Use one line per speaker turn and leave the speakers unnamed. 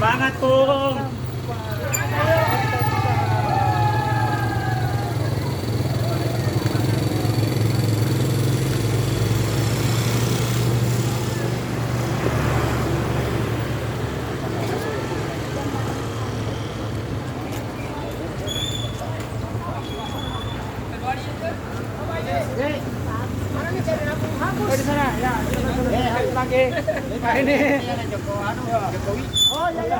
Semangat, Pung.
di sana ya. Lagi. Ini.
Jokowi.
Oh iya iya.